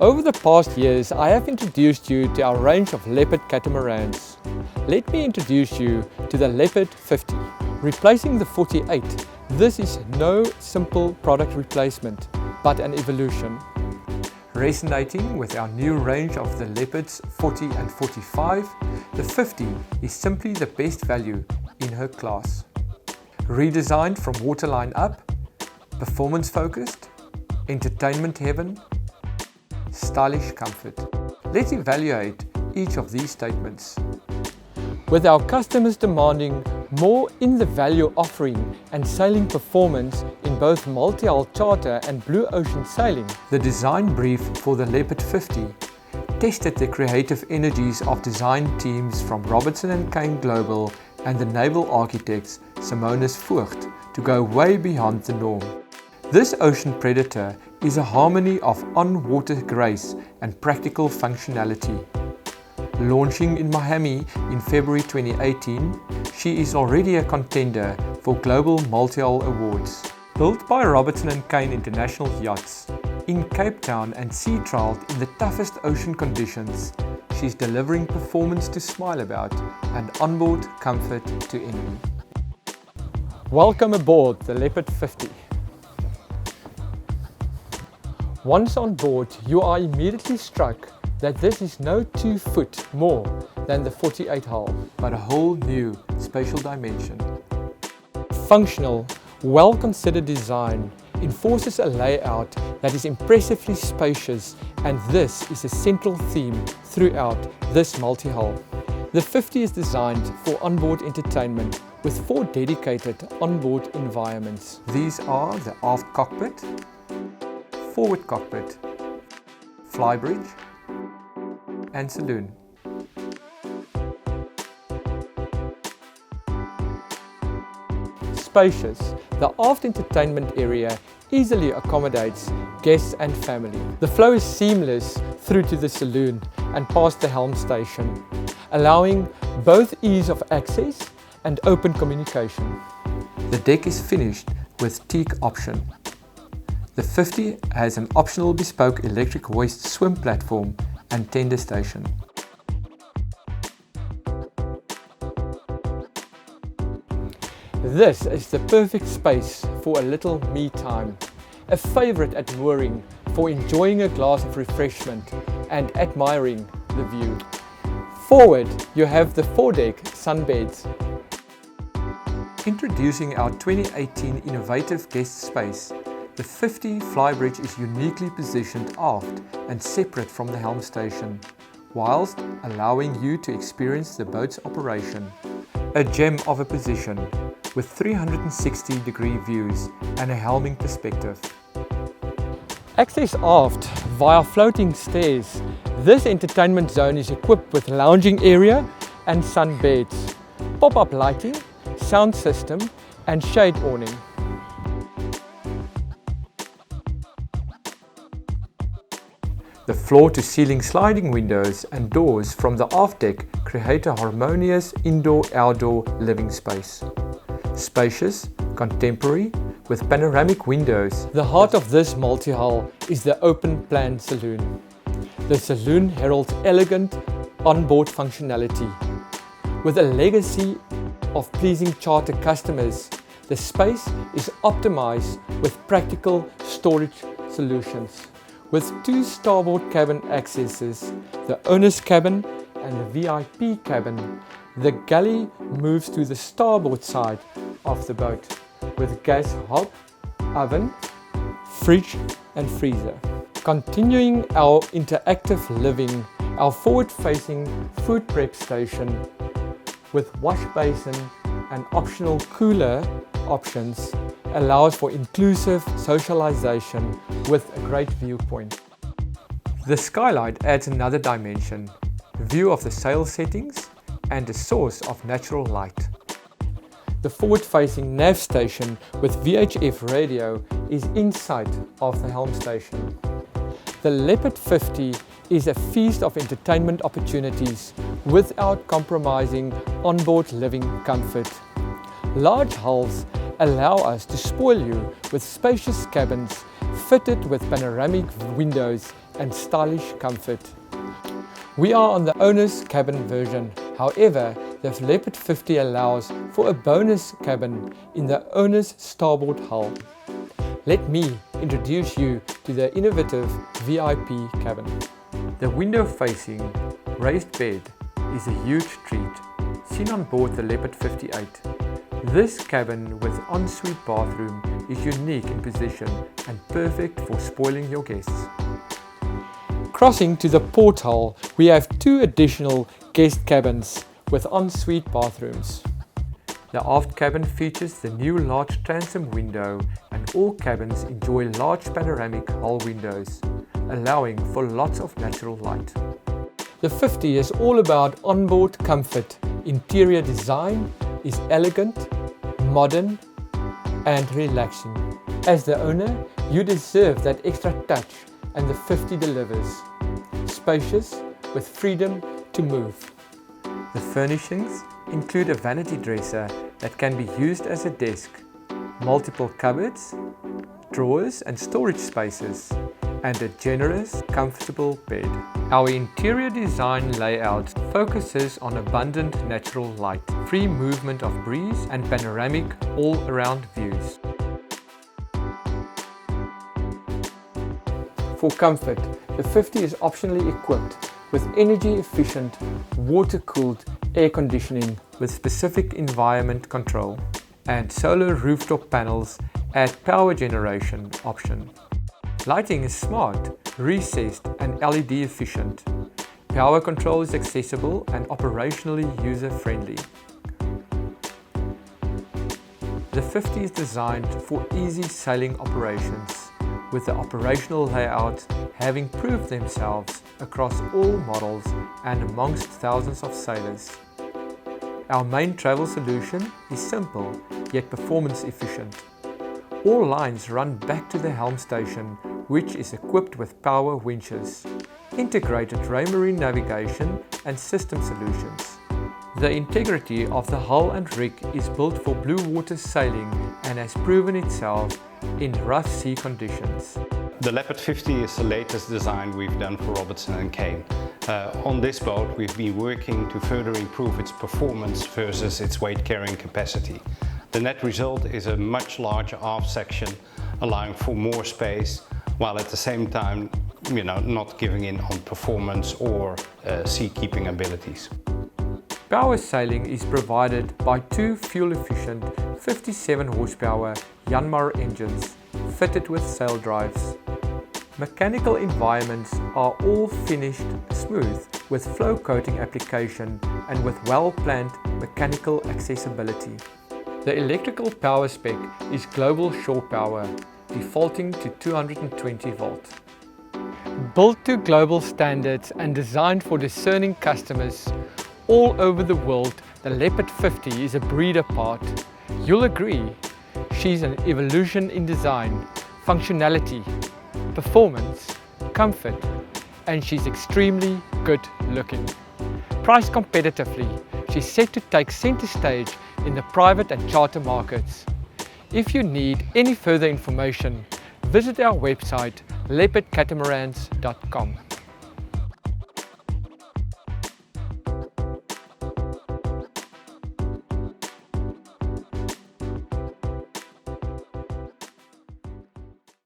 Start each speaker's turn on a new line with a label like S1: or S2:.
S1: Over the past years, I have introduced you to our range of Leopard Catamarans. Let me introduce you to the Leopard 50. Replacing the 48, this is no simple product replacement, but an evolution. Resonating with our new range of the Leopards 40 and 45, the 50 is simply the best value in her class. Redesigned from waterline up, performance focused, entertainment heaven, stylish comfort. Let's evaluate each of these statements. With our customers demanding more in the value offering and sailing performance in both multi-hull charter and blue ocean sailing, the design brief for the Leopard 50 tested the creative energies of design teams from Robertson & Kane Global and the naval architects Simonis Voogd to go way beyond the norm. This ocean predator is a harmony of on-water grace and practical functionality. Launching in Miami in February 2018, she is already a contender for Global Multi-Hull Awards. Built by Robertson & Kane International Yachts, in Cape Town and sea trialed in the toughest ocean conditions, she's delivering performance to smile about and onboard comfort to envy. Welcome aboard the Leopard 50. Once on board, you are immediately struck that this is no 2 foot more than the 48 hull, but a whole new spatial dimension. Functional, well-considered design enforces a layout that is impressively spacious, and this is a central theme throughout this multi-hull. The 50 is designed for onboard entertainment with 4 dedicated onboard environments. These are the aft cockpit, forward cockpit, flybridge, and saloon. Spacious, the aft entertainment area easily accommodates guests and family. The flow is seamless through to the saloon and past the helm station, allowing both ease of access and open communication. The deck is finished with teak option. The 50 has an optional bespoke electric hoist swim platform and tender station. This is the perfect space for a little me time, a favorite at mooring for enjoying a glass of refreshment and admiring the view. Forward, you have the foredeck sunbeds. Introducing our 2018 innovative guest space, the 50 flybridge is uniquely positioned aft and separate from the helm station, whilst allowing you to experience the boat's operation. A gem of a position with 360-degree views and a helming perspective. Access aft via floating stairs, this entertainment zone is equipped with lounging area and sunbeds, pop-up lighting, sound system and shade awning. The floor-to-ceiling sliding windows and doors from the aft deck create a harmonious indoor-outdoor living space. Spacious, contemporary, with panoramic windows. The heart of this multi-hull is the open-plan saloon. The saloon heralds elegant onboard functionality. With a legacy of pleasing charter customers, the space is optimized with practical storage solutions. With 2 starboard cabin accesses, the owner's cabin and the VIP cabin, the galley moves to the starboard side of the boat with gas hob, oven, fridge and freezer. Continuing our interactive living, our forward-facing food prep station with wash basin and optional cooler options allows for inclusive socialization with a great viewpoint. The skylight adds another dimension, view of the sail settings and a source of natural light. The forward-facing nav station with VHF radio is inside of the helm station. The Leopard 50 is a feast of entertainment opportunities without compromising onboard living comfort. Large hulls allow us to spoil you with spacious cabins fitted with panoramic windows and stylish comfort. We are on the owner's cabin version. However, the Leopard 50 allows for a bonus cabin in the owner's starboard hull. Let me introduce you to the innovative VIP cabin. The window-facing raised bed is a huge treat, seen on board the Leopard 58. This cabin with ensuite bathroom is unique in position and perfect for spoiling your guests. Crossing to the port hull, we have 2 additional guest cabins with ensuite bathrooms. The aft cabin features the new large transom window, and all cabins enjoy large panoramic hull windows, allowing for lots of natural light. The 50 is all about onboard comfort. Interior design is elegant, modern and relaxing. As the owner, you deserve that extra touch, and the 50 delivers. Spacious with freedom to move. The furnishings include a vanity dresser that can be used as a desk, multiple cupboards, drawers and storage spaces, and a generous, comfortable bed. Our interior design layout focuses on abundant natural light, free movement of breeze and panoramic all-around views. For comfort, the 50 is optionally equipped with energy-efficient, water-cooled air conditioning with specific environment control, and solar rooftop panels add power generation option. Lighting is smart, recessed and LED efficient. Power control is accessible and operationally user-friendly. The 50 is designed for easy sailing operations, with the operational layout having proved themselves across all models and amongst thousands of sailors. Our main travel solution is simple yet performance efficient. All lines run back to the helm station, which is equipped with power winches, integrated raymarine navigation and system solutions. The integrity of the hull and rig is built for blue water sailing and has proven itself in rough sea conditions.
S2: The Leopard 50 is the latest design we've done for Robertson & Kane. On this boat we've been working to further improve its performance versus its weight carrying capacity. The net result is a much larger aft section, allowing for more space, while at the same time, not giving in on performance or sea-keeping abilities.
S1: Power sailing is provided by 2 fuel-efficient 57 horsepower Yanmar engines fitted with sail drives. Mechanical environments are all finished smooth with flow coating application and with well-planned mechanical accessibility. The electrical power spec is global shore power, defaulting to 220 volt. Built to global standards and designed for discerning customers all over the world, the Leopard 50 is a breed apart. You'll agree, she's an evolution in design, functionality, performance, comfort, and she's extremely good looking. Priced competitively, she's set to take center stage in the private and charter markets. If you need any further information, visit our website leopardcatamarans.com.